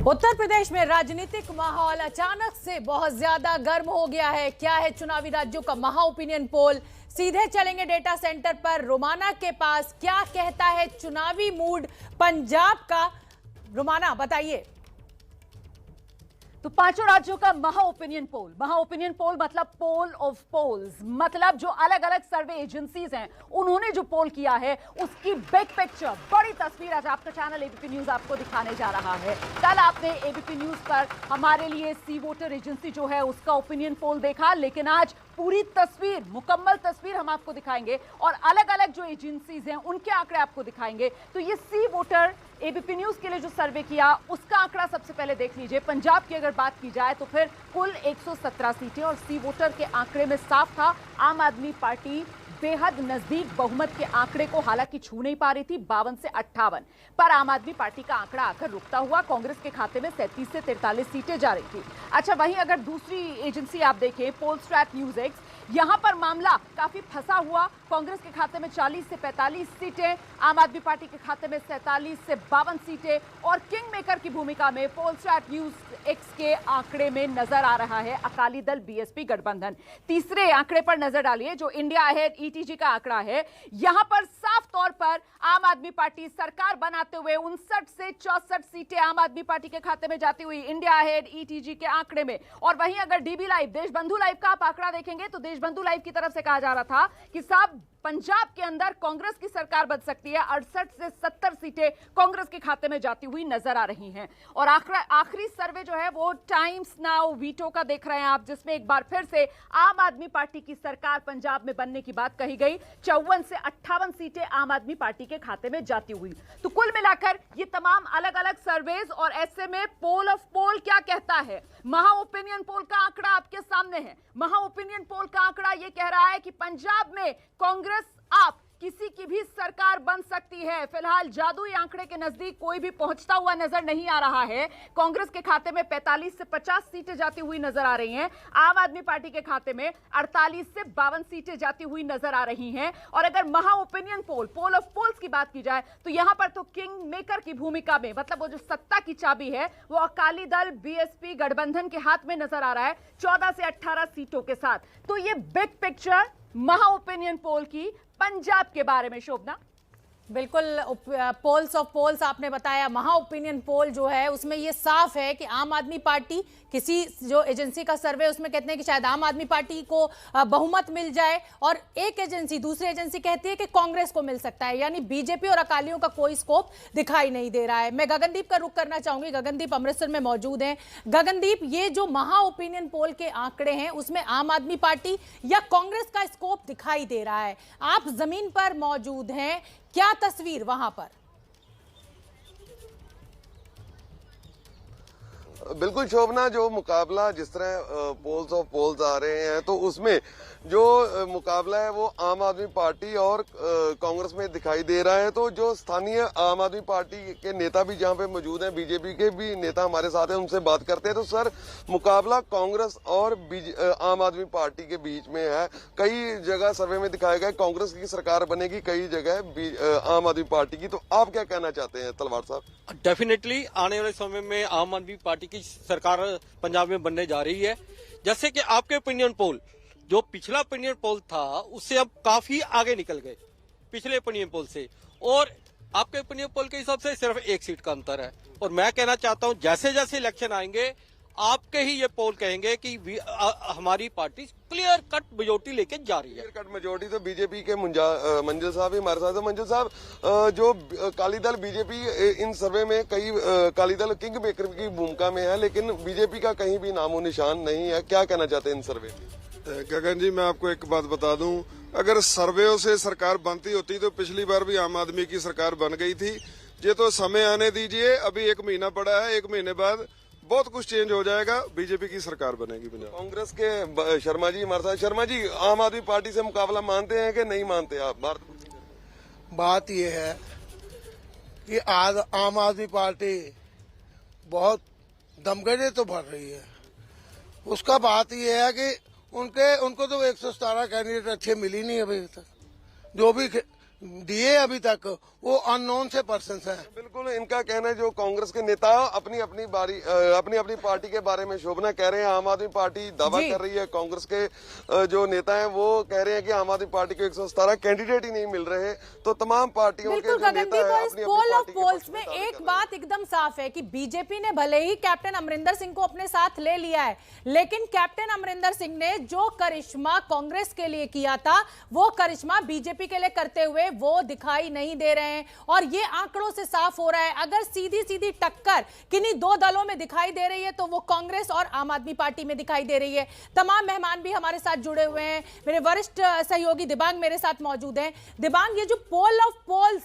उत्तर प्रदेश में राजनीतिक माहौल अचानक से बहुत ज्यादा गर्म हो गया है। क्या है चुनावी राज्यों का महा ओपिनियन पोल? सीधे चलेंगे डेटा सेंटर पर रोमाना के पास। क्या कहता है चुनावी मूड पंजाब का? रोमाना बताइए। तो पांचों राज्यों का महा ओपिनियन पोल मतलब पोल ऑफ पोल्स, मतलब जो अलग अलग सर्वे एजेंसीज हैं उन्होंने जो पोल किया है उसकी बिग पिक्चर, बड़ी तस्वीर आज आपका चैनल एबीपी न्यूज आपको दिखाने जा रहा है। कल आपने एबीपी न्यूज पर हमारे लिए सी वोटर एजेंसी जो है उसका ओपिनियन पोल देखा, लेकिन आज पूरी तस्वीर, मुकम्मल तस्वीर हम आपको दिखाएंगे और अलग अलग जो एजेंसीज हैं उनके आंकड़े आपको दिखाएंगे। तो ये सी वोटर एबीपी न्यूज के लिए जो सर्वे किया उसका आंकड़ा सबसे पहले देख लीजिए। पंजाब की अगर बात की जाए तो फिर कुल 117 सीटें और सी वोटर के आंकड़े में साफ था आम आदमी पार्टी बेहद नजदीक बहुमत के आंकड़े को हालांकि छू नहीं पा रही थी, 52 से 58 पर आम आदमी पार्टी का आंकड़ा आकर रुकता हुआ कांग्रेस के खाते में 37 से 43 सीटें जा रही थी। अच्छा, वहीं अगर दूसरी एजेंसी आप देखें पोलस्ट्रैट न्यूज एक्स, यहां पर मामला काफी फंसा हुआ। कांग्रेस के खाते में 40 से 45 सीटें, आम आदमी पार्टी के खाते में 47 से 52 सीटें और किंग मेकर की भूमिका में पोलस्ट्रैट न्यूज एक्स के आंकड़े में नजर आ रहा है अकाली दल बीएसपी गठबंधन। तीसरे आंकड़े पर नजर डालिए जो इंडिया अहेड ईटीजी का आंकड़ा है। यहां पर साफ तौर पर आम आदमी पार्टी सरकार बनाते हुए 59 से 64 सीटें आम आदमी पार्टी के खाते में जाती हुई इंडिया अहेड ईटीजी के आंकड़े में। और वहीं अगर डीबी लाइव, देशबंधु लाइव का आप आंकड़ा देखेंगे तो देशबंधु लाइव की तरफ से कहा जा रहा था कि साहब पंजाब के अंदर कांग्रेस की सरकार बन सकती है। 68 से 70 सीटें कांग्रेस के खाते में जाती हुई नजर आ रही हैं। और आखिरी सर्वे जो है वो टाइम्स नाउ वीटो का देख रहे हैं आप, जिसमें एक बार फिर से आम आदमी पार्टी की सरकार पंजाब में बनने की बात कही गई। 54 से 58 सीटें आम आदमी पार्टी के खाते में जाती हुई। तो कुल मिलाकर ये तमाम अलग अलग सर्वेज और ऐसे में पोल ऑफ पोल क्या कहता है? महा ओपिनियन पोल का आंकड़ा आपके सामने है। महा ओपिनियन पोल का आंकड़ा यह कह रहा है कि पंजाब में कांग्रेस आप किसी की भी सरकार बन सकती है। फिलहाल जादुई आंकड़े के नजदीक कोई भी पहुंचता हुआ नजर नहीं आ रहा है। कांग्रेस के खाते में 45 से 50 सीटें जाती हुई नजर आ रही हैं। आम आदमी पार्टी के खाते में 48 से 52 सीटें जाती हुई नजर आ रही हैं। और अगर महा opinion poll, poll of polls की बात की जाए तो यहां पर तो किंग मेकर की भूमिका में, मतलब वो जो सत्ता की चाबी है वो अकाली दल बीएसपी गठबंधन के हाथ में नजर आ रहा है 14 से 18 सीटों के साथ। तो ये बिग पिक्चर महा ओपिनियन पोल की पंजाब के बारे में। शोभना, बिल्कुल, पोल्स ऑफ पोल्स आपने बताया। महा ओपिनियन पोल जो है उसमें ये साफ है कि आम आदमी पार्टी, किसी जो एजेंसी का सर्वे उसमें कहते हैं कि शायद आम आदमी पार्टी को बहुमत मिल जाए और एक एजेंसी, दूसरी एजेंसी कहती है कि कांग्रेस को मिल सकता है। यानी बीजेपी और अकालियों का कोई स्कोप दिखाई नहीं दे रहा है। मैं गगनदीप का रुख करना चाहूंगी। गगनदीप अमृतसर में मौजूद हैं। गगनदीप, ये जो महा ओपिनियन पोल के आंकड़े हैं उसमें आम आदमी पार्टी या कांग्रेस का स्कोप दिखाई दे रहा है। आप जमीन पर मौजूद हैं, क्या तस्वीर वहां पर? बिल्कुल शोभना, जो मुकाबला जिस तरह पोल्स ऑफ पोल्स आ रहे हैं तो उसमें जो मुकाबला है वो आम आदमी पार्टी और कांग्रेस में दिखाई दे रहा है। तो जो स्थानीय आम आदमी पार्टी के नेता भी जहां पे मौजूद हैं, बीजेपी के भी नेता हमारे साथ हैं, उनसे बात करते हैं। तो सर, मुकाबला कांग्रेस और आम आदमी पार्टी के बीच में है। कई जगह सर्वे में दिखाया गया कांग्रेस की सरकार बनेगी, कई जगह आम आदमी पार्टी की। तो आप क्या कहना चाहते हैं तलवार साहब? डेफिनेटली आने वाले समय में आम आदमी पार्टी की सरकार पंजाब में बनने जा रही है। जैसे कि आपके ओपिनियन पोल, जो पिछला ओपिनियन पोल था उससे अब काफी आगे निकल गए पिछले ओपिनियन पोल से, और आपके ओपिनियन पोल के हिसाब से सिर्फ एक सीट का अंतर है। और मैं कहना चाहता हूं जैसे जैसे इलेक्शन आएंगे आपके ही ये पोल कहेंगे कि हमारी पार्टी क्लियर कट मेजोरिटी लेके जा रही है। क्लियर कट मेजोरिटी तो बीजेपी के मंजिल साहब ही हमारे साथ है। मंजिल साहब, जो अकाली दल बीजेपी इन सर्वे में कई अकाली दल किंग मेकर की भूमिका में है, लेकिन बीजेपी का कहीं भी नामो निशान नहीं है। क्या कहना चाहते हैं इन सर्वे में? गगन जी, मैं आपको एक बात बता दूं, अगर सर्वेओं से सरकार बनती होती तो पिछली बार भी आम आदमी की सरकार बन गई थी। ये तो समय आने दीजिए, अभी 1 महीना पड़ा है, 1 महीने बाद बहुत कुछ चेंज हो जाएगा, बीजेपी की सरकार बनेगी पंजाब। कांग्रेस के शर्मा जी हमारे साथ। शर्मा जी, आम आदमी पार्टी से मुकाबला मानते हैं कि नहीं मानते आप? बात यह है कि आज आम आदमी पार्टी बहुत दमगजे तो भर रही है। उसका बात यह है कि उनको तो 117 कैंडिडेट अच्छे मिली नहीं अभी तक। जो भी दिए अभी तक वो अननोन से पर्सन हैं। बिल्कुल इनका कहना है जो कांग्रेस के नेता अपनी अपनी पार्टी के बारे में शोभना कह रहे हैं, आम आदमी पार्टी दावा जी। कर रही है, कांग्रेस के जो नेता हैं वो कह रहे हैं कि आम आदमी पार्टी को 117 कैंडिडेट ही नहीं मिल रहे, तो तमाम पार्टियों के बिल्कुल जो नेता गगनदीप, है और इस अपनी पोल ऑफ पार्टी के पोल्स पक्ष में दावे एक कर रहे हैं। बात एकदम साफ है कि बीजेपी ने भले ही कैप्टन अमरिंदर सिंह को अपने साथ ले लिया है, लेकिन कैप्टन अमरिंदर सिंह ने जो करिश्मा कांग्रेस के लिए किया था वो करिश्मा बीजेपी के लिए करते हुए वो दिखाई नहीं दे रहे हैं। और ये आंकड़ों से साफ हो रहा है, अगर सीधी सीधी टक्कर किन्हीं दो दलों में दिखाई दे रही है तो वो कांग्रेस और आम आदमी पार्टी में दिखाई दे रही है। तमाम मेहमान भी हमारे साथ जुड़े हुए हैं, मेरे वरिष्ठ सहयोगी दिबांग मेरे साथ मौजूद हैं। दिबांग, ये जो पोल ऑफ पोल्स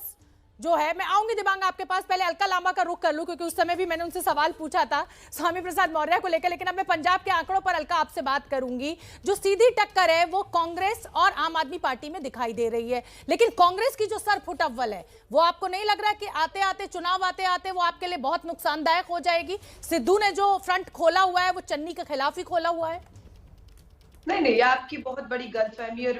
जो है, मैं आऊंगी दिबांग आपके पास, पहले अलका लांबा का रुख कर लूं क्योंकि उस समय भी मैंने उनसे सवाल पूछा था स्वामी प्रसाद मौर्य को लेकर, लेकिन अब मैं पंजाब के आंकड़ों पर अलका आपसे बात करूंगी। जो सीधी टक्कर है वो कांग्रेस और आम आदमी पार्टी में दिखाई दे रही है, लेकिन कांग्रेस की जो सरफुट अव्वल है वो आपको नहीं लग रहा कि आते आते चुनाव आते आते वो आपके लिए बहुत नुकसानदायक हो जाएगी? सिद्धू ने जो फ्रंट खोला हुआ है वो चन्नी के खिलाफ ही खोला हुआ है। नहीं, ये आपकी बहुत बड़ी गलतफहमी और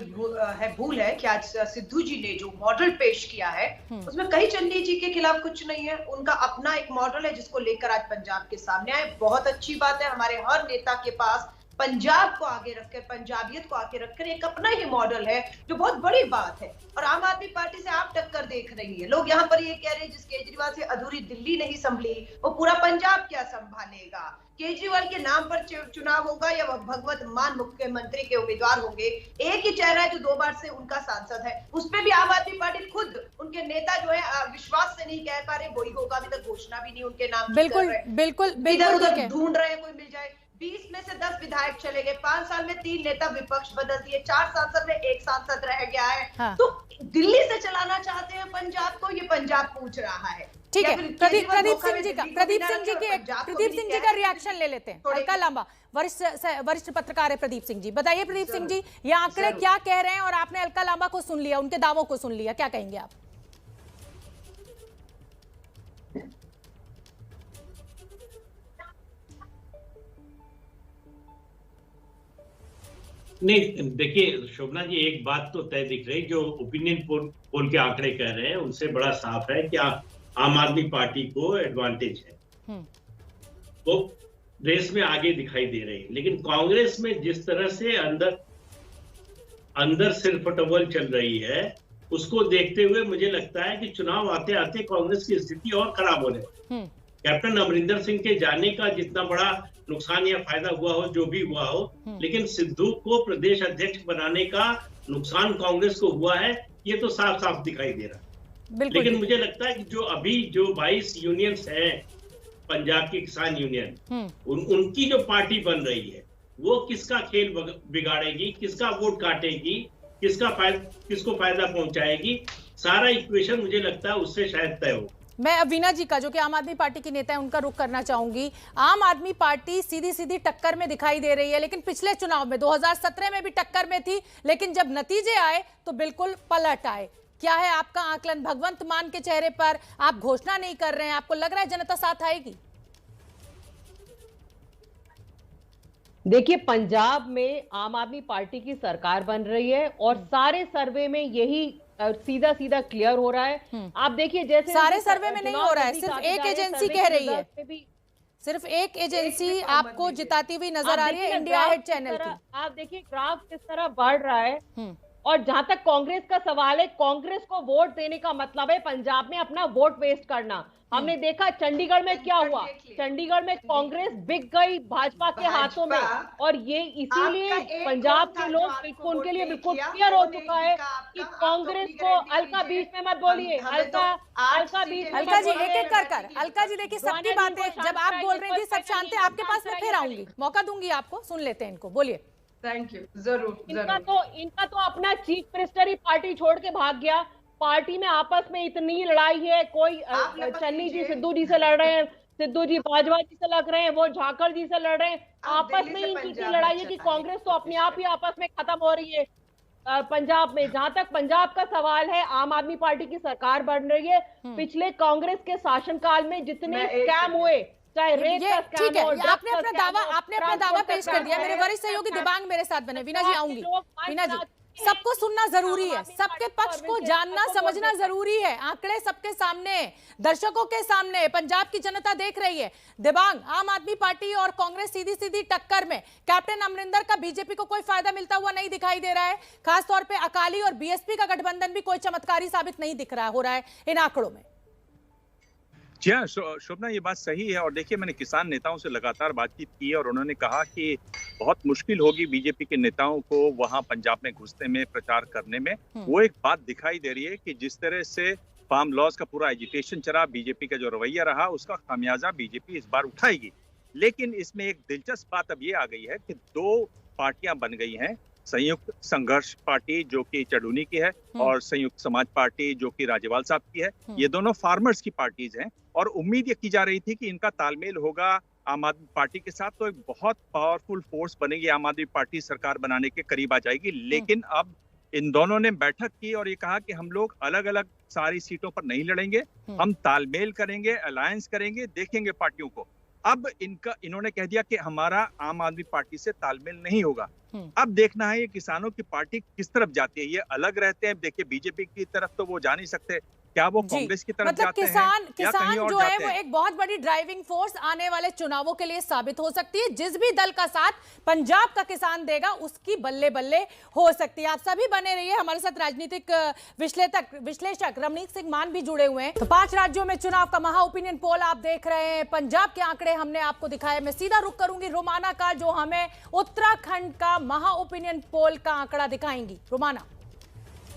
भूल है कि आज सिद्धू जी ने जो मॉडल पेश किया है उसमें कहीं चन्नी जी के खिलाफ कुछ नहीं है। उनका अपना एक मॉडल है जिसको लेकर आज पंजाब के सामने आए। बहुत अच्छी बात है, हमारे हर नेता के पास पंजाब को आगे रखकर, पंजाबियत को आगे रखकर एक अपना ही मॉडल है, जो बहुत बड़ी बात है। और आम आदमी पार्टी से आप टक्कर देख रही है। लोग यहाँ पर ये कह रहे हैं जिस केजरीवाल से अधूरी दिल्ली नहीं संभली वो पूरा पंजाब क्या संभालेगा। केजरीवाल के नाम पर चुनाव होगा या भगवत मान मुख्यमंत्री के उम्मीदवार होंगे। एक ही चेहरा है जो 2 बार से उनका सांसद है, उसपे भी आम आदमी पार्टी खुद उनके नेता जो है विश्वास से नहीं कह पा रहे वही होगा। अभी तक घोषणा भी नहीं उनके नाम की बिल्कुल कर रहे। बिल्कुल इधर बिल्कुल उधर ठीक है। ढूंढ रहे हैं कोई मिल जाए। 20 में से 10 विधायक चले गए, 5 साल में 3 नेता विपक्ष बदल दिए, 4 सांसद में 1 सांसद रह गया है। हाँ। तो दिल्ली से चलाना चाहते हैं पंजाब को, ये पंजाब पूछ रहा है। ठीक है, या फिर प्रदीप केजरीवाल सिंह धोखा जी में का दिल्ली को प्रदीप बिना सिंह जी रखे के और पंजाब को प्रदीप भी सिंह जी कह का रहे हैं रिएक्शन ले लेते हैं। थोड़े- अलका लांबा वरिष्ठ पत्रकार है प्रदीप सिंह जी, बताइए प्रदीप सिंह जी, ये आंकड़े जरूर। क्या कह रहे हैं? और आपने अलका लांबा को सुन लिया, उनके दावों को सुन लिया, क्या कहेंगे आप? नहीं, देखिए शोभना जी, एक बात तो तय दिख रही, जो ओपिनियन पोल के आंकड़े कह रहे हैं उनसे बड़ा साफ है कि आम आदमी पार्टी को एडवांटेज है, वो रेस में आगे दिखाई दे रही है। लेकिन कांग्रेस में जिस तरह से अंदर सिरफटवल चल रही है उसको देखते हुए मुझे लगता है कि चुनाव आते आते कांग्रेस की स्थिति और खराब होने वाली। कैप्टन अमरिंदर सिंह के जाने का जितना बड़ा नुकसान या फायदा हुआ हो, जो भी हुआ हो, लेकिन सिद्धू को प्रदेश अध्यक्ष बनाने का नुकसान कांग्रेस को हुआ है, ये तो साफ साफ दिखाई दे रहा है। लेकिन मुझे लगता है कि जो अभी जो 22 यूनियंस हैं, पंजाब की किसान यूनियन, उनकी जो पार्टी बन रही है वो किसका खेल बिगाड़ेगी, किसका वोट काटेगी, किसको फायदा पहुंचाएगी, सारा इक्वेशन मुझे लगता है उससे शायद तय हो। मैं वीना जी का, जो कि आम आदमी पार्टी की नेता है, उनका रुख करना चाहूंगी। आम आदमी पार्टी सीधी सीधी टक्कर में दिखाई दे रही है, लेकिन पिछले चुनाव में 2017 में भी टक्कर में थी, लेकिन जब नतीजे आए तो बिल्कुल पलट आए। क्या है आपका आकलन? भगवंत मान के चेहरे पर आप घोषणा नहीं कर रहे हैं, आपको लग रहा है जनता साथ आएगी? देखिए, पंजाब में आम आदमी पार्टी की सरकार बन रही है और सारे सर्वे में यही सीधा सीधा क्लियर हो रहा है। आप देखिए, जैसे सारे सर्वे में नहीं हो रहा है, सिर्फ एक एजेंसी कह रही है, सिर्फ एक एजेंसी आपको जिताती हुई नजर आ रही है, इंडिया हेड चैनल की। आप देखिए ग्राफ किस तरह बढ़ रहा है। और जहां तक कांग्रेस का सवाल है, कांग्रेस को वोट देने का मतलब है पंजाब में अपना वोट वेस्ट करना। हमने देखा चंडीगढ़ में क्या हुआ, चंडीगढ़ में कांग्रेस बिक गई भाजपा के हाथों में, और ये इसीलिए पंजाब के लोग बिल्कुल, उनके लिए बिल्कुल क्लियर हो चुका है कि कांग्रेस को। अलका बीच में मत बोलिए, अलका बीच। अलका जी एक एक कर अलका जी देखिए, सबकी बातें जब आप बोल रही थी सब शांत थे, आपके पास मैं फिर आऊंगी, मौका दूंगी आपको, सुन लेते हैं इनको, बोलिए। Thank you. जरूर। इनका तो अपना चीफ मिनिस्टर ही पार्टी छोड़ के भाग गया। पार्टी में आपस में इतनी लड़ाई है, कोई चन्नी जी सिद्धू जी से लड़ रहे हैं, सिद्धू जी बाजवा जी से लग रहे हैं, वो झाकड़ जी से लड़ रहे हैं। आपस में इनकी लड़ाई है कि कांग्रेस तो अपने आप ही आपस में खत्म हो रही है पंजाब में। जहां तक पंजाब का सवाल है, आम आदमी पार्टी की सरकार बन रही है। पिछले कांग्रेस के शासनकाल में जितने स्कैम हुए, चाहे रेत का स्कैम ठीक है, हो, आपने अपना दावा पेश कर दिया। मेरे वरिष्ठ सहयोगी दिबांग मेरे साथ बने। वीना जी आऊंगी, वीना जी सबको सुनना जरूरी है, सबके पक्ष को जानना समझना जरूरी है। आंकड़े सबके सामने है, दर्शकों के सामने है, पंजाब की जनता देख रही है। दिबांग, आम आदमी पार्टी और कांग्रेस सीधी सीधी टक्कर में, कैप्टन अमरिंदर का बीजेपी को कोई फायदा मिलता हुआ नहीं दिखाई दे रहा है। खासतौर पर अकाली और बीएसपी का गठबंधन भी कोई चमत्कारी साबित नहीं दिख रहा हो रहा है इन आंकड़ों में। जी हाँ शोभना, ये बात सही है। और देखिए, मैंने किसान नेताओं से लगातार बातचीत की और उन्होंने कहा कि बहुत मुश्किल होगी बीजेपी के नेताओं को वहां पंजाब में घुसने में, प्रचार करने में। वो एक बात दिखाई दे रही है कि जिस तरह से फार्म लॉज का पूरा एजिटेशन चला, बीजेपी का जो रवैया रहा, उसका खामियाजा बीजेपी इस बार उठाएगी। लेकिन इसमें एक दिलचस्प बात अब ये आ गई है कि दो पार्टियां बन गई हैं, संयुक्त संघर्ष पार्टी जो कि चढ़ूनी की है और संयुक्त समाज पार्टी जो कि राज्यपाल साहब की है। ये दोनों फार्मर्स की पार्टीज हैं और उम्मीद ये की जा रही थी कि इनका तालमेल होगा आम आदमी पार्टी के साथ, तो एक बहुत पावरफुल फोर्स बनेगी, आम आदमी पार्टी सरकार बनाने के करीब आ जाएगी। लेकिन अब इन दोनों ने बैठक की और ये कहा कि हम लोग अलग अलग सारी सीटों पर नहीं लड़ेंगे, हम तालमेल करेंगे, अलायंस करेंगे, देखेंगे पार्टियों को। अब इन्होंने कह दिया कि हमारा आम आदमी पार्टी से तालमेल नहीं होगा। अब देखना है ये किसानों की पार्टी किस तरफ जाती है। ये अलग रहते हैं, देखिए बीजेपी की तरफ तो वो जा नहीं सकते, क्या वो कांग्रेस की तरफ मतलब जाते किसान हैं या कहीं और जो है जाते वो हैं? एक बहुत बड़ी ड्राइविंग फोर्स आने वाले चुनावों के लिए साबित हो सकती है। जिस भी दल का साथ पंजाब का किसान देगा उसकी बल्ले बल्ले हो सकती है। आप सभी बने रहिए, हमारे साथ राजनीतिक विश्लेषक रमनीक सिंह मान भी जुड़े हुए हैं। तो 5 राज्यों में चुनाव का महा ओपिनियन पोल आप देख रहे हैं। पंजाब के आंकड़े हमने आपको दिखाए। मैं सीधा रुख करूंगी रोमाना का, जो हमें उत्तराखंड का महा ओपिनियन पोल का आंकड़ा दिखाएंगी। रोमाना।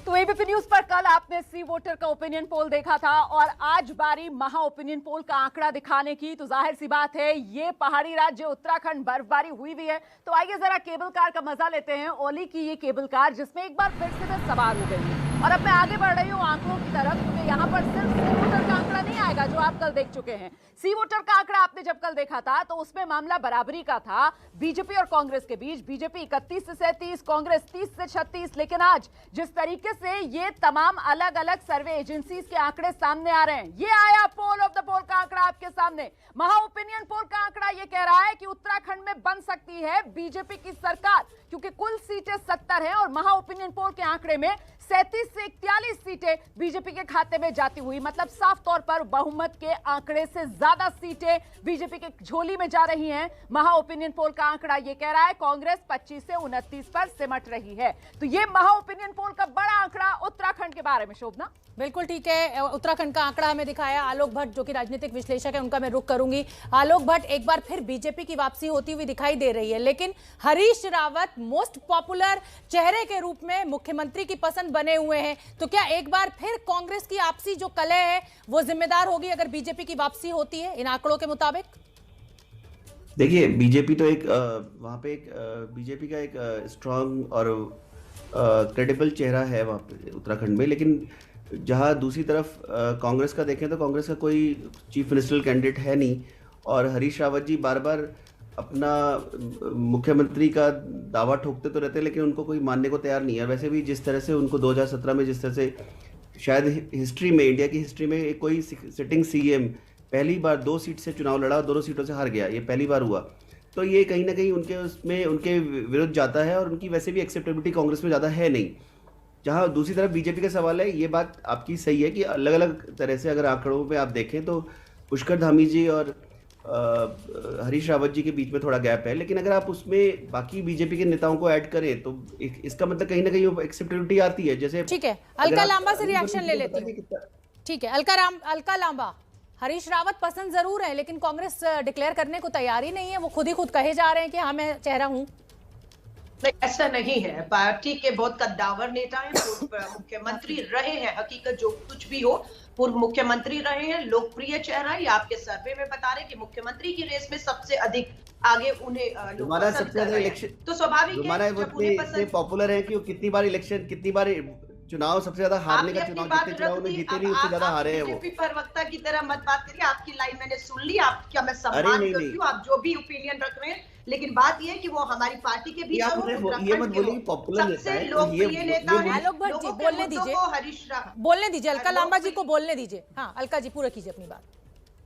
तो एबीपी न्यूज पर कल आपने सी वोटर का ओपिनियन पोल देखा था और आज बारी महा ओपिनियन पोल का आंकड़ा दिखाने की। तो जाहिर सी बात है, ये पहाड़ी राज्य उत्तराखंड बर्फबारी हुई भी है। तो आइए जरा केबल कार का मजा लेते हैं। ओली की ये केबल कार जिसमें एक बार फिर से मैं सवार हो गई हूँ और अब मैं आगे बढ़ रही हूँ आंकड़ों की तरफ, क्योंकि यहाँ पर सिर्फ सी वोटर का आंकड़ा नहीं आएगा जो आप कल देख चुके हैं। सी वोटर का आंकड़ा आपने जब कल देखा था तो उसमें मामला बराबरी का था बीजेपी और कांग्रेस के बीच। बीजेपी 31 से 37, कांग्रेस 30 से 36। लेकिन आज जिस तरीके से ये तमाम अलग अलग सर्वे एजेंसीज के आंकड़े सामने आ रहे हैं, ये आया पोल ऑफ द पोल का आंकड़ा आपके सामने। महा ओपिनियन पोल का आंकड़ा ये कह रहा है कि उत्तराखंड में बन सकती है बीजेपी की सरकार, क्योंकि कुल सीटें 70 हैं और महा ओपिनियन पोल के आंकड़े में 37 से 41 सीटें बीजेपी के खाते में जाती हुई, मतलब साफ तौर पर बहुमत के आंकड़े से ज्यादा सीटें बीजेपी के झोली में जा रही हैं। महा ओपिनियन पोल का आंकड़ा ये कह रहा है कांग्रेस 25 से 29 पर सिमट रही है। तो ये महा ओपिनियन पोल का बड़ा आंकड़ा उत्तराखंड के बारे में। शोभना, बिल्कुल ठीक है। उत्तराखंड का आंकड़ा हमें दिखाया आलोक भट्ट, जो कि राजनीतिक विश्लेषक है, उनका मैं रुख करूंगी। आलोक भट्ट, एक बार फिर बीजेपी की वापसी होती हुई दिखाई दे रही है, लेकिन हरीश रावत मोस्ट पॉपुलर चेहरे के रूप में मुख्यमंत्री की पसंद बने हुए हैं। तो क्या एक बार फिर कांग्रेस की आपसी जो कलह है वो जिम्मेदार होगी अगर बीजेपी की वापसी होती है इन आंकड़ों के मुताबिक? देखिए, बीजेपी तो एक वहाँ पे एक बीजेपी का एक स्ट्रांग और क्रेडिबल चेहरा है वहाँ पे उत्तराखंड में। लेकिन जहाँ दूसरी तरफ कांग्रेस का देखें तो कांग्रेस का कोई चीफ मिनिस्टरल कैंडिडेट है नहीं और हरीश रावत जी बार बार अपना मुख्यमंत्री का दावा ठोकते तो रहते हैं, लेकिन उनको कोई मानने को तैयार नहीं है। वैसे भी जिस तरह से उनको 2017 में जिस तरह से शायद हिस्ट्री में, इंडिया की हिस्ट्री में एक कोई सिटिंग सीएम पहली बार 2 सीट से चुनाव लड़ा और दोनों सीटों से हार गया, ये पहली बार हुआ। तो ये कहीं ना कहीं उनके उसमें उनके विरुद्ध जाता है और उनकी वैसे भी एक्सेप्टेबिलिटी कांग्रेस में ज़्यादा है नहीं। जहाँ दूसरी तरफ बीजेपी का सवाल है, ये बात आपकी सही है कि अलग अलग तरह से अगर आंकड़ों पे आप देखें तो पुष्कर धामी जी और हरीश रावत जी के बीच में थोड़ा गैप है। लेकिन अगर आप उसमें बाकी बीजेपी के नेताओं को ऐड करें तो इसका मतलब कहीं ना कहीं वो एक्सेप्टेबिलिटी आती है। जैसे ठीक है, अलका लांबा से रिएक्शन ले लेती हूँ। ठीक है, अलका लांबा, हरीश रावत पसंद जरूर है लेकिन कांग्रेस डिक्लेयर करने को तैयार ही नहीं है। वो खुद कहे जा रहे हैं कि हाँ मैं चेहरा हूँ। नहीं, ऐसा नहीं है। पार्टी के बहुत कद्दावर नेता हैं, पूर्व मुख्यमंत्री रहे हैं, हकीकत जो कुछ भी हो पूर्व मुख्यमंत्री रहे हैं, लोकप्रिय चेहरा है। आपके सर्वे में बता रहे कि मुख्यमंत्री की रेस में सबसे अधिक आगे उन्हें लोग पसंद कर रहे हैं। तो स्वाभाविक है जब उन्हें पसंद पॉपुलर है कि वो कितनी बार चुनाव सबसे ज्यादा हारने का चुनाव जितने चुनाव में जीते नहीं उससे ज्यादा हारे हैं वो। प्रवक्ता की तरह मत बात करिए, आपकी लाइन मैंने सुन ली, आप क्या मैं सम्मान करती हूँ, आप जो भी ओपिनियन रख रहे हैं, लेकिन बात यह है कि वो हमारी पार्टी के बीच ये मत बोलिए पॉपुलर नेता है, लोकप्रिय नेता है। आलोक भट्ट जी बोलने दीजिए, हरीश रावत बोलने दीजिए, अलका लांबा जी को बोलने दीजिए। हाँ अलका जी पूरा कीजिए अपनी बात।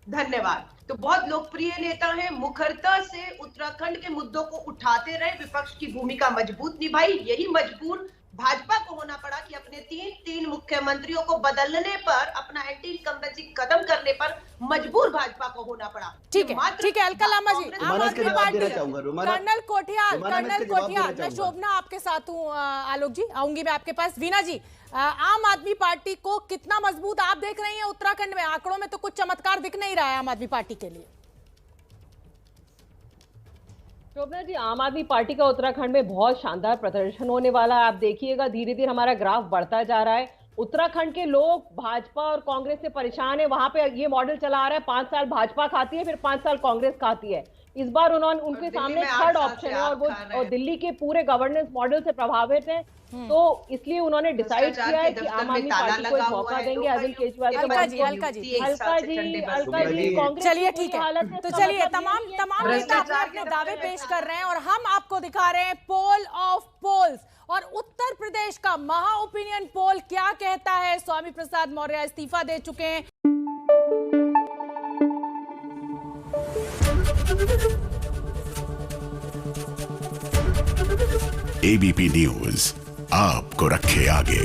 धन्यवाद। तो बहुत लोकप्रिय नेता है, मुखरता से उत्तराखंड के मुद्दों को उठाते रहे, विपक्ष की भूमिका मजबूत निभाई, यही मजबूर भाजपा को होना पड़ा कि अपने तीन मुख्यमंत्रियों को बदलने पर, अपना एंटी इनकम्बेंसी खत्म करने पर मजबूर भाजपा को होना पड़ा। ठीक है, ठीक है अलका लामा जी, आम आदमी पार्टी, कर्नल कोठियाल, मैं शोभना आपके साथ हूँ। आलोक जी, आऊंगी मैं आपके पास। वीना जी, आम आदमी पार्टी को कितना मजबूत आप देख रही हैं उत्तराखंड में? आंकड़ों में तो कुछ चमत्कार दिख नहीं रहा है आम आदमी पार्टी के लिए। शोभना जी, आम आदमी पार्टी का उत्तराखंड में बहुत शानदार प्रदर्शन होने वाला है। आप देखिएगा धीरे धीरे हमारा ग्राफ बढ़ता जा रहा है। उत्तराखंड के लोग भाजपा और कांग्रेस से परेशान है। वहां पे ये मॉडल चला आ रहा है, 5 साल भाजपा खाती है, फिर 5 साल कांग्रेस खाती है। इस बार उनके सामने थर्ड ऑप्शन है, और दिल्ली के पूरे गवर्नेंस मॉडल से प्रभावित है, तो इसलिए उन्होंने डिसाइड किया है कि आम आदमी पार्टी को एक मौका देंगे। अरविंद केजरीवाल को। अलका जी, कांग्रेस, चलिए ठीक है, तो चलिए तमाम नेता अपने अपने दावे पेश कर रहे हैं और हम आपको दिखा रहे हैं पोल ऑफ पोल्स। और उत्तर प्रदेश का महा ओपिनियन पोल क्या कहता है? स्वामी प्रसाद मौर्य इस्तीफा दे चुके हैं। एबीपी न्यूज आपको रखे आगे।